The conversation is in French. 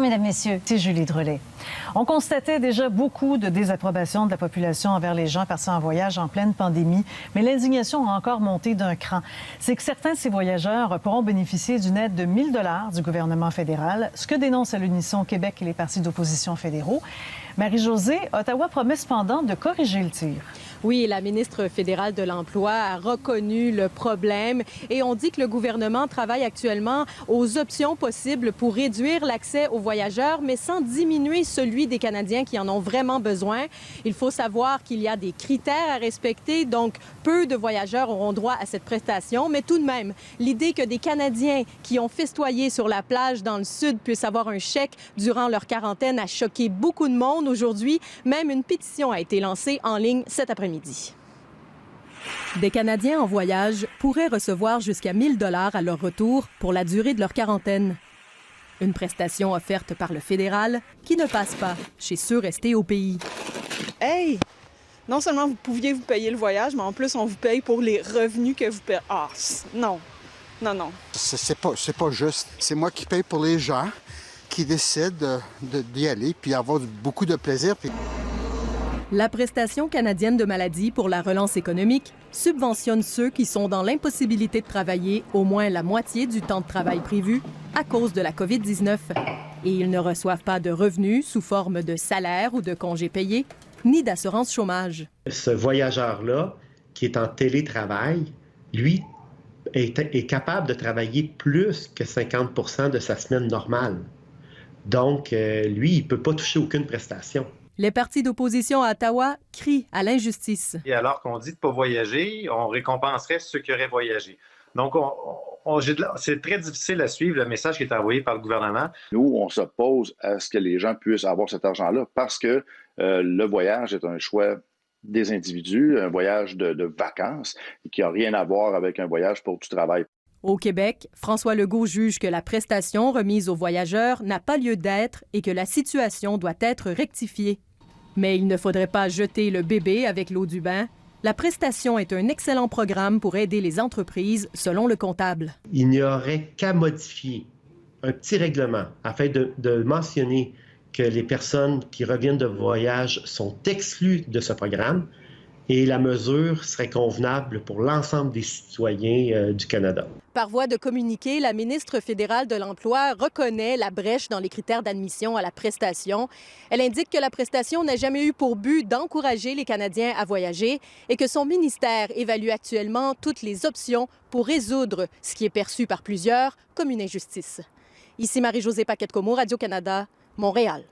Mesdames, Messieurs, c'est Julie Drolet. On constatait déjà beaucoup de désapprobation de la population envers les gens partis en voyage en pleine pandémie, mais l'indignation a encore monté d'un cran. C'est que certains de ces voyageurs pourront bénéficier d'une aide de 1 000 $ du gouvernement fédéral, ce que dénoncent à l'unisson Québec et les partis d'opposition fédéraux. Marie-Josée, Ottawa promet cependant de corriger le tir. Oui, la ministre fédérale de l'Emploi a reconnu le problème et on dit que le gouvernement travaille actuellement aux options possibles pour réduire l'accès aux voyageurs, mais sans diminuer celui des Canadiens qui en ont vraiment besoin. Il faut savoir qu'il y a des critères à respecter, donc peu de voyageurs auront droit à cette prestation, mais tout de même, l'idée que des Canadiens qui ont festoyé sur la plage dans le sud puissent avoir un chèque durant leur quarantaine a choqué beaucoup de monde aujourd'hui. Même une pétition a été lancée en ligne cet après-midi. Des Canadiens en voyage pourraient recevoir jusqu'à 1 000 $ à leur retour pour la durée de leur quarantaine. Une prestation offerte par le fédéral qui ne passe pas chez ceux restés au pays. Hey! Non seulement vous pouviez vous payer le voyage, mais en plus, on vous paye pour les revenus que vous payez. Ah, non. Non. C'est pas juste. C'est moi qui paye pour les gens qui décident d'y aller puis avoir beaucoup de plaisir. La prestation canadienne de maladie pour la relance économique subventionne ceux qui sont dans l'impossibilité de travailler au moins la moitié du temps de travail prévu à cause de la COVID-19. Et ils ne reçoivent pas de revenus sous forme de salaire ou de congés payés, ni d'assurance chômage. Ce voyageur-là, qui est en télétravail, lui, est capable de travailler plus que 50 % de sa semaine normale. Donc, lui, il ne peut pas toucher aucune prestation. Les partis d'opposition à Ottawa crient à l'injustice. Et alors qu'on dit de ne pas voyager, on récompenserait ceux qui auraient voyagé. Donc, c'est très difficile à suivre le message qui est envoyé par le gouvernement. Nous, on s'oppose à ce que les gens puissent avoir cet argent-là parce que le voyage est un choix des individus, un voyage de vacances qui n'a rien à voir avec un voyage pour du travail. Au Québec, François Legault juge que la prestation remise aux voyageurs n'a pas lieu d'être et que la situation doit être rectifiée. Mais il ne faudrait pas jeter le bébé avec l'eau du bain. La prestation est un excellent programme pour aider les entreprises, selon le comptable. Il n'y aurait qu'à modifier un petit règlement afin de mentionner que les personnes qui reviennent de voyage sont exclues de ce programme. Et la mesure serait convenable pour l'ensemble des citoyens du Canada. Par voie de communiqué, la ministre fédérale de l'Emploi reconnaît la brèche dans les critères d'admission à la prestation. Elle indique que la prestation n'a jamais eu pour but d'encourager les Canadiens à voyager et que son ministère évalue actuellement toutes les options pour résoudre ce qui est perçu par plusieurs comme une injustice. Ici Marie-Josée Paquette-Comeau, Radio-Canada, Montréal.